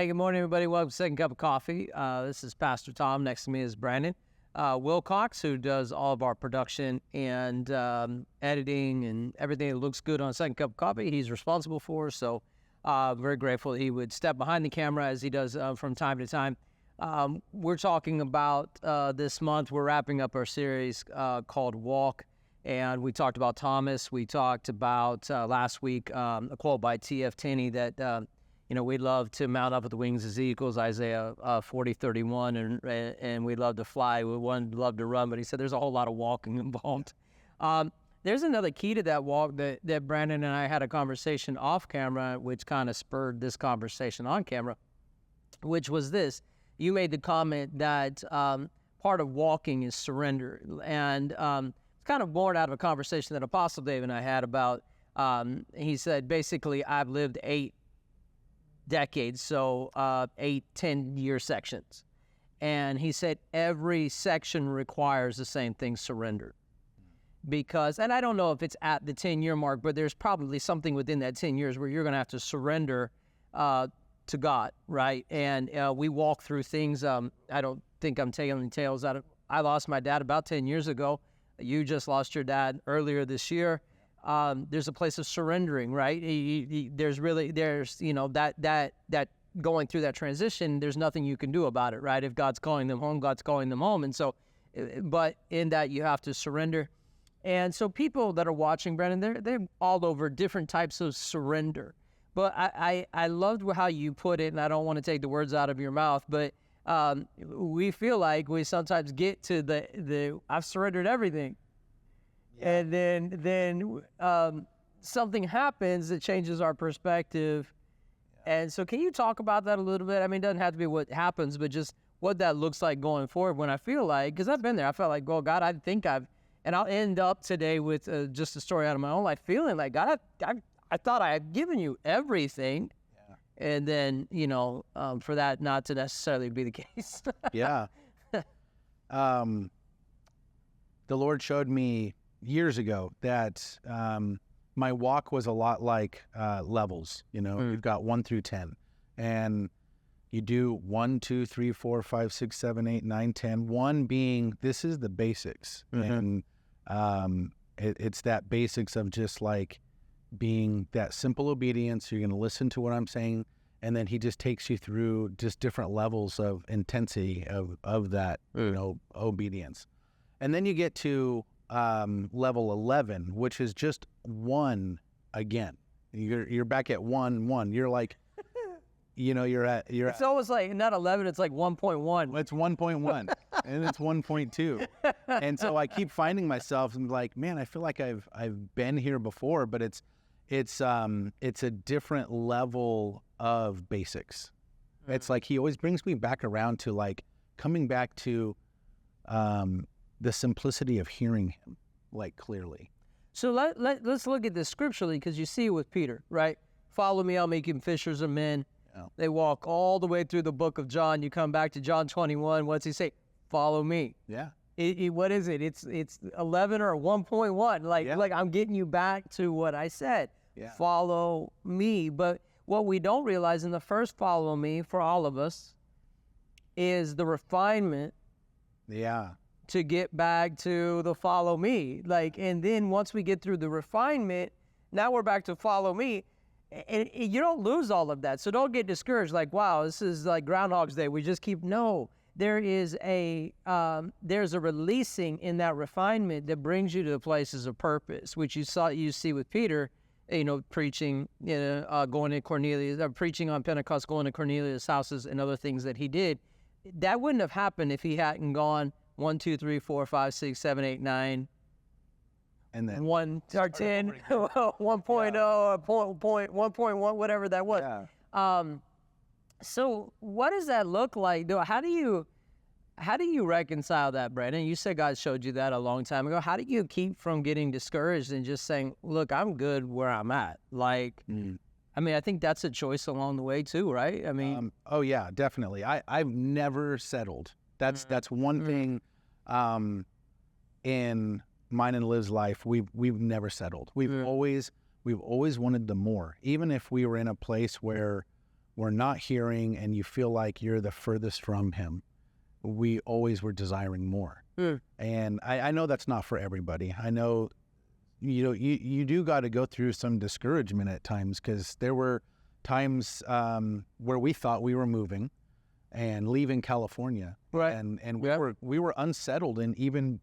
Hey, good morning, everybody. Welcome to Second Cup of Coffee. This is Pastor Tom. Next to me is Brandon Wilcox, who does all of our production and editing and everything that looks good on Second Cup of Coffee. He's responsible for, so very grateful he would step behind the camera as he does from time to time. We're talking about this month, we're wrapping up our series called Walk, and we talked about Thomas. We talked about last week a quote by T.F. Tenney that we love to mount up with the wings as eagles, Isaiah 40:31, and we love to fly. We love to run, but he said there's a whole lot of walking involved. There's another key to that walk that Brandon and I had a conversation off camera, which kind of spurred this conversation on camera, which was this. You made the comment that part of walking is surrender, and it's kind of born out of a conversation that Apostle Dave and I had about, he said, basically, I've lived 8 decades, so 8, 10-year sections. And he said every section requires the same thing, surrender. Because, and I don't know if it's at the 10-year mark, but there's probably something within that 10 years where you're going to have to surrender to God, right? And we walk through things. I don't think I'm telling tales out of, I lost my dad about 10 years ago. You just lost your dad earlier this year. There's a place of surrendering, right? There's that going through that transition, there's nothing you can do about it, right? If God's calling them home, God's calling them home. And so, but in that you have to surrender. And so people that are watching, Brandon, they're all over different types of surrender. But I loved how you put it, and I don't want to take the words out of your mouth, but we feel like we sometimes get to the I've surrendered everything. Yeah. And then something happens that changes our perspective. Yeah. And so can you talk about that a little bit? I mean, it doesn't have to be what happens, but just what that looks like going forward when I feel like, because I've been there, I felt like, oh, God, I think and I'll end up today with just a story out of my own life, feeling like, God, I thought I had given you everything. Yeah. And then, for that not to necessarily be the case. Yeah. The Lord showed me years ago that my walk was a lot like levels. You've got 1 through 10, and you do 1, 2, 3, 4, 5, 6, 7, 8, 9, 10. 1 being this is the basics, and it's that basics of just like being that simple obedience. You're going to listen to what I'm saying, and then He just takes you through just different levels of intensity of that obedience, and then you get to level 11, which is just 1 again. You're back at 1. You're like, it's almost like not 11. It's like 1.1. It's 1.1 and it's 1.2. And so I keep finding myself and like, man, I feel like I've been here before, but it's a different level of basics. It's like He always brings me back around to like coming back to the simplicity of hearing Him, like, clearly. So let's look at this scripturally, because you see it with Peter, right? Follow me, I'll make you fishers of men. Yeah. They walk all the way through the book of John. You come back to John 21. What's He say? Follow me. Yeah. What is it? It's 11 or 1.1. Like I'm getting you back to what I said. Yeah. Follow me. But what we don't realize in the first follow me for all of us is the refinement. Yeah. To get back to the follow me. And then once we get through the refinement, now we're back to follow me. And you don't lose all of that. So don't get discouraged. Like, wow, this is like Groundhog's Day. We just keep, no. There's a releasing in that refinement that brings you to the places of purpose, which you see with Peter, preaching, going to Cornelius, preaching on Pentecost, going to Cornelius' houses and other things that he did. That wouldn't have happened if he hadn't gone 1, 2, 3, 4, 5, 6, 7, 8, 9, and then 1 or 10, 1.0, or 1.1, whatever that was. Yeah. So what does that look like? How do you reconcile that, Brandon? You said God showed you that a long time ago. How do you keep from getting discouraged and just saying, look, I'm good where I'm at? I mean, I think that's a choice along the way too, right? I mean, oh yeah, definitely. I've never settled. That's one thing in mine and Liv's life. We've never settled. We've always wanted the more. Even if we were in a place where we're not hearing and you feel like you're the furthest from him, we always were desiring more. And I know that's not for everybody. I know, you do got to go through some discouragement at times, because there were times where we thought we were moving and leaving California. Right. And we were unsettled in even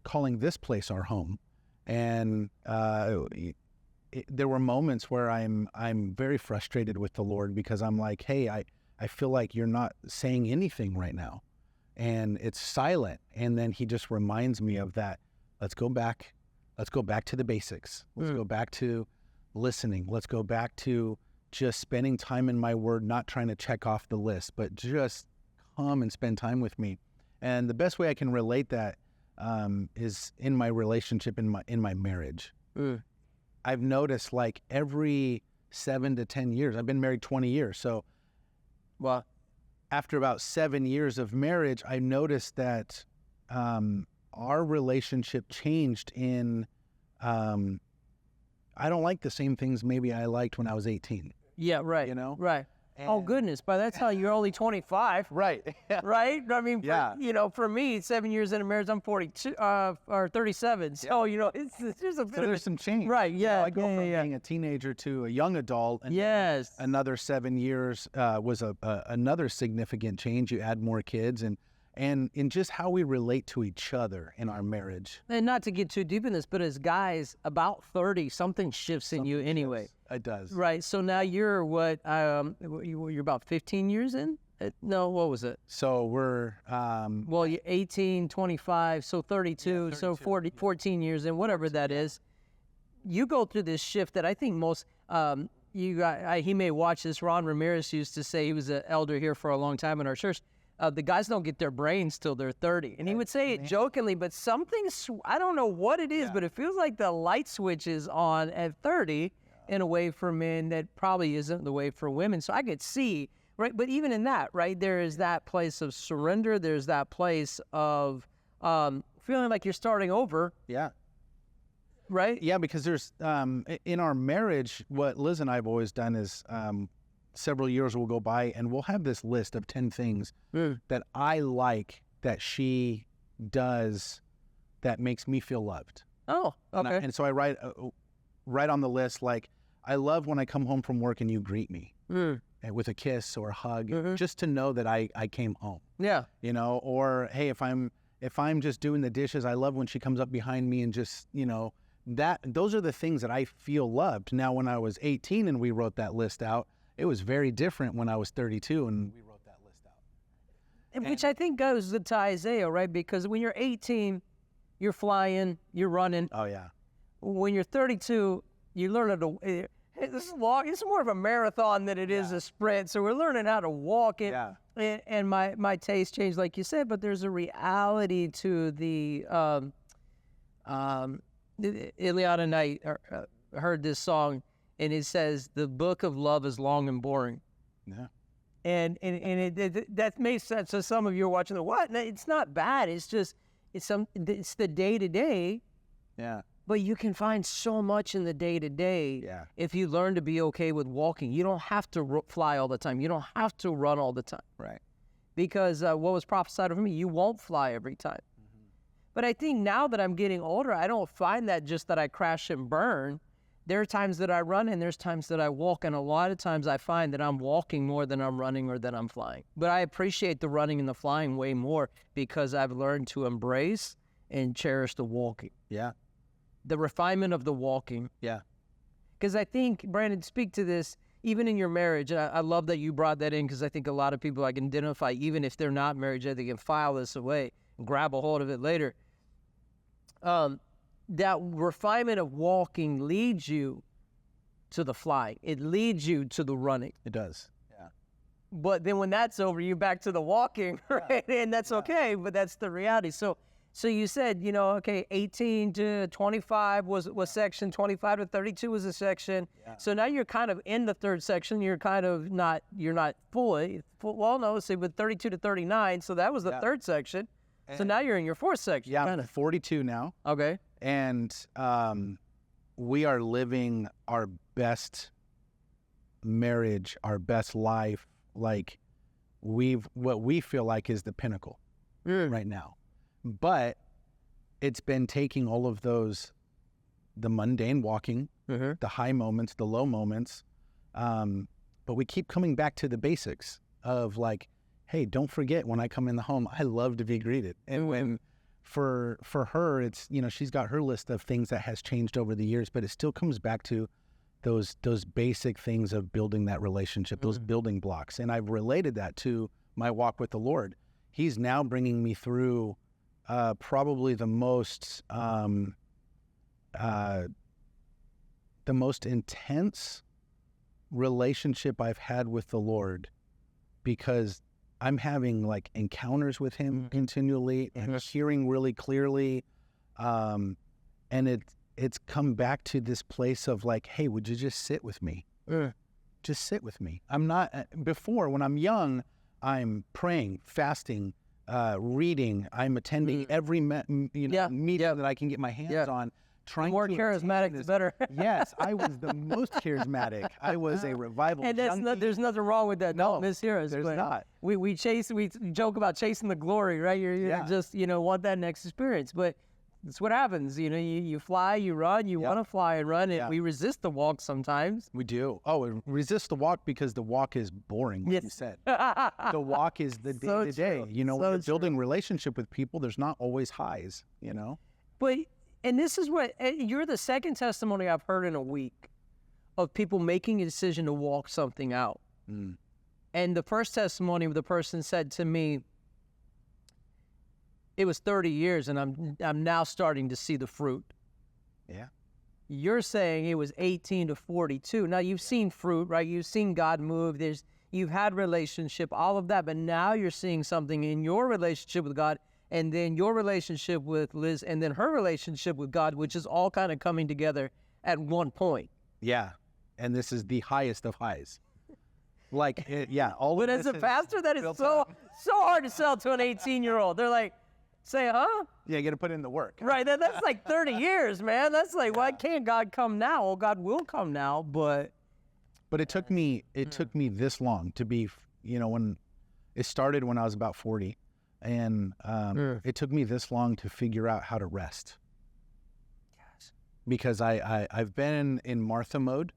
calling this place our home. And there were moments where I'm very frustrated with the Lord, because I'm like, hey, I feel like you're not saying anything right now, and it's silent. And then he just reminds me of that. Let's go back to the basics. Let's go back to listening. Let's go back to just spending time in my word, not trying to check off the list, but just come and spend time with me. And the best way I can relate that is in my relationship, in my marriage. I've noticed, like, every 7 to 10 years, I've been married 20 years. So, well, after about 7 years of marriage, I noticed that our relationship changed in, I don't like the same things maybe I liked when I was 18. Yeah, right. You know? Right. Oh, goodness. By that time, you're only 25. Right. Right? I mean, Yeah. For me, 7 years into marriage, I'm 42, or 37. So, there's a bit So there's some change. Right, yeah. I go from being a teenager to a young adult. And yes. another 7 years was another significant change. You add more kids, and in just how we relate to each other in our marriage. And not to get too deep in this, but as guys, about 30, something shifts in you anyway. It does. Right. So now you're what? You're about 15 years in? No, what was it? So we're... well, you're 18, 25, so 32, 32, so 14 years in, whatever that is. You go through this shift that I think most... he may watch this. Ron Ramirez used to say, he was an elder here for a long time in our church, the guys don't get their brains till they're 30. And he would say it jokingly, but I don't know what it is, but it feels like the light switch is on at 30 in a way for men that probably isn't the way for women. So I could see, right? But even in that, right, there is that place of surrender. There's that place of feeling like you're starting over. Yeah. Right? Yeah, because there's, in our marriage, what Liz and I have always done is several years will go by and we'll have this list of 10 things that I like that she does that makes me feel loved. Oh, okay. And so I write on the list, like, I love when I come home from work and you greet me with a kiss or a hug, just to know that I came home. Yeah. Or, hey, if I'm just doing the dishes, I love when she comes up behind me and just, those are the things that I feel loved. Now, when I was 18 and we wrote that list out, it was very different when I was 32 and we wrote that list out. Which I think goes to Isaiah, right? Because when you're 18, you're flying, you're running. Oh, yeah. When you're 32, you learn how to... This is long. It's more of a marathon than it is a sprint. So we're learning how to walk it. Yeah. And my taste changed, like you said, but there's a reality to the... Eliana and I heard this song, and it says, the book of love is long and boring. Yeah. And that makes sense. So some of you are watching what? No, it's not bad. It's just, it's the day-to-day. Yeah. But you can find so much in the day-to-day if you learn to be okay with walking. You don't have to fly all the time. You don't have to run all the time. Right. Because what was prophesied over me, you won't fly every time. But I think now that I'm getting older, I don't find that just that I crash and burn. There are times that I run and there's times that I walk. And a lot of times I find that I'm walking more than I'm running or that I'm flying. But I appreciate the running and the flying way more because I've learned to embrace and cherish the walking. Yeah. The refinement of the walking. Yeah. Because I think, Brandon, speak to this, even in your marriage. And I love that you brought that in because I think a lot of people I can identify, even if they're not married yet, they can file this away and grab a hold of it later. That refinement of walking leads you to the flying. It leads you to the running. It does. Yeah. But then when that's over, you're back to the walking, right? And that's okay, but that's the reality. So you said, 18 to 25 was section, 25 to 32 was a section. Yeah. So now you're kind of in the third section. You're kind of you're not fully, well, no, let's see, with 32 to 39. So that was the third section. So now you're in your fourth section. Yeah, I'm 42 now. Okay. And we are living our best marriage, our best life, like what we feel like is the pinnacle right now. But it's been taking all of those, the mundane walking, the high moments, the low moments, but we keep coming back to the basics of like, hey, don't forget when I come in the home, I love to be greeted. And when for her, it's, you know, she's got her list of things that has changed over the years, but it still comes back to those basic things of building that relationship, those building blocks. And I've related that to my walk with the Lord. He's now bringing me through probably the most intense relationship I've had with the Lord, because I'm having like encounters with him continually and hearing really clearly. And it's come back to this place of like, hey, would you just sit with me? Just sit with me. I'm not, before when I'm young, I'm praying, fasting, reading, I'm attending every meeting that I can get my hands on. Trying more charismatic, the better. Yes, I was the most charismatic. I was a revival junkie. There's nothing wrong with that. No, don't mishear us. There's not. We joke about chasing the glory, right? You just want that next experience, but that's what happens. You fly, you run, you want to fly and run, and we resist the walk sometimes. We do. Oh, we resist the walk because the walk is boring. Like you said, the walk is the day to day. When you're building relationship with people, there's not always highs. But. And this is what, you're the second testimony I've heard in a week of people making a decision to walk something out. And the first testimony, the person said to me, it was 30 years and I'm now starting to see the fruit. Yeah. You're saying it was 18 to 42. Now you've seen fruit, right? You've seen God move. You've had relationship, all of that, but now you're seeing something in your relationship with God, and then your relationship with Liz, and then her relationship with God, which is all kind of coming together at one point. Yeah, and this is the highest of highs. Like, all but of as this a pastor, that is so hard to sell to an 18-year-old. They're like, say, huh? Yeah, you got to put in the work. Right, that's like 30 years, man. That's like, why can't God come now? Well, God will come now, but it took me this long to be, when it started when I was about 40. And it took me this long to figure out how to rest. Yes. Because I've been in Martha mode.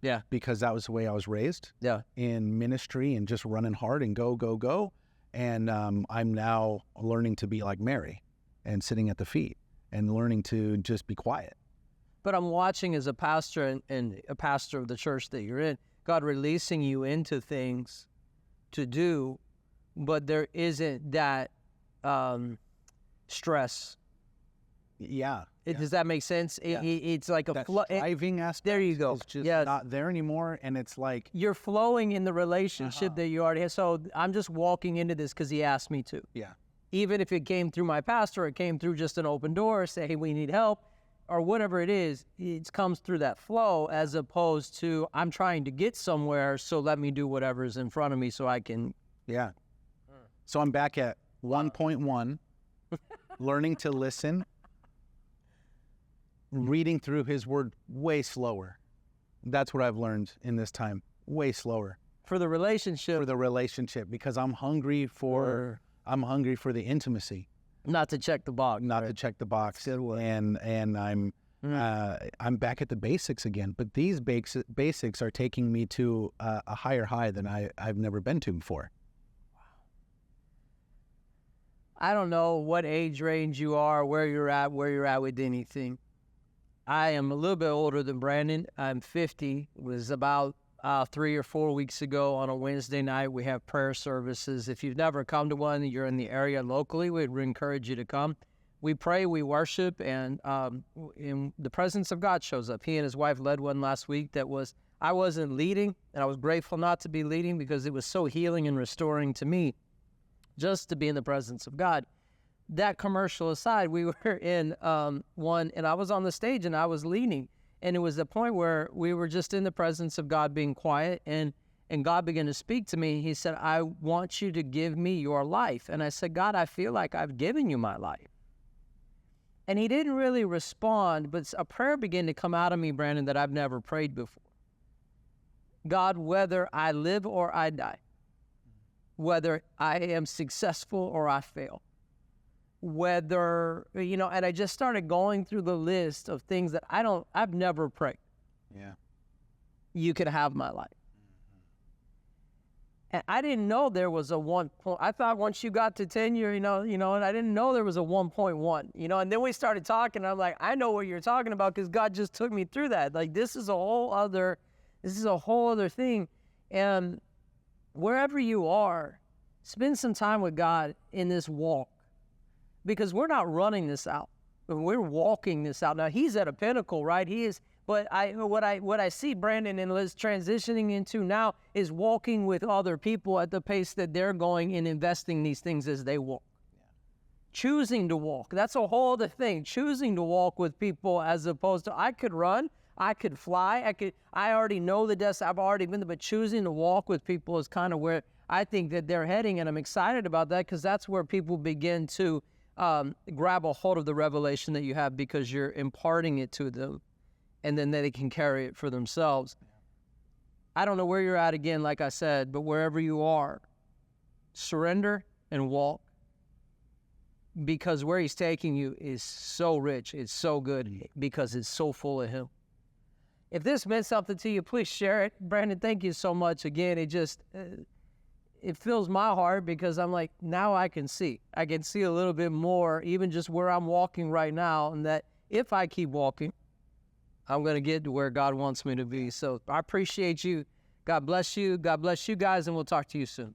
Yeah. Because that was the way I was raised. Yeah. In ministry and just running hard and go, go, go. And I'm now learning to be like Mary and sitting at the feet and learning to just be quiet. But I'm watching as a pastor and a pastor of the church that you're in, God releasing you into things to do, but there isn't that stress. Yeah. Does that make sense? It's like a striving aspect. There you go. It's just not there anymore, and it's like you're flowing in the relationship that you already have. So I'm just walking into this because he asked me to. Yeah. Even if it came through my pastor, it came through just an open door, say, hey, we need help, or whatever it is, it comes through that flow as opposed to I'm trying to get somewhere, so let me do whatever's in front of me so I can. Yeah. So I'm back at 1.1, learning to listen, reading through his word way slower. That's what I've learned in this time, way slower. For the relationship. For the relationship, because I'm hungry for the intimacy. Not to check the box. To check the box. And I'm back at the basics again. But these basics are taking me to a higher high than I've never been to before. I don't know what age range you are, where you're at with anything. I am a little bit older than Brandon. I'm 50. It was about 3 or 4 weeks ago on a Wednesday night. We have prayer services. If you've never come to one, you're in the area locally, we'd encourage you to come. We pray, we worship, and in the presence of God shows up. He and his wife led one last week I wasn't leading, and I was grateful not to be leading because it was so healing and restoring to me just to be in the presence of God. That commercial aside, we were in one, and I was on the stage and I was leading. And it was the point where we were just in the presence of God being quiet, and God began to speak to me. He said, I want you to give me your life. And I said, God, I feel like I've given you my life. And he didn't really respond, but a prayer began to come out of me, Brandon, that I've never prayed before. God, whether I live or I die, whether I am successful or I fail, whether, and I just started going through the list of things that I've never prayed. Yeah. You can have my life. And I didn't know there was a 1 point. I thought once you got to 10, and I didn't know there was a 1.1, and then we started talking. And I'm like, I know what you're talking about because God just took me through that. Like, this is a whole other thing. And wherever you are, spend some time with God in this walk, because we're not running this out. We're walking this out. Now, he's at a pinnacle, right? He is. But what I see Brandon and Liz transitioning into now is walking with other people at the pace that they're going and investing these things as they walk. Yeah. Choosing to walk. That's a whole other thing. Choosing to walk with people as opposed to, I could run, I could fly, I already know the desk, I've already been there, but choosing to walk with people is kind of where I think that they're heading, and I'm excited about that because that's where people begin to grab a hold of the revelation that you have because you're imparting it to them. And then they can carry it for themselves. I don't know where you're at again, like I said, but wherever you are, surrender and walk, because where he's taking you is so rich, it's so good, because it's so full of him. If this meant something to you, please share it. Brandon, thank you so much. Again, it fills my heart because I'm like, now I can see a little bit more, even just where I'm walking right now, and that if I keep walking, I'm going to get to where God wants me to be. So I appreciate you. God bless you. God bless you guys, and we'll talk to you soon.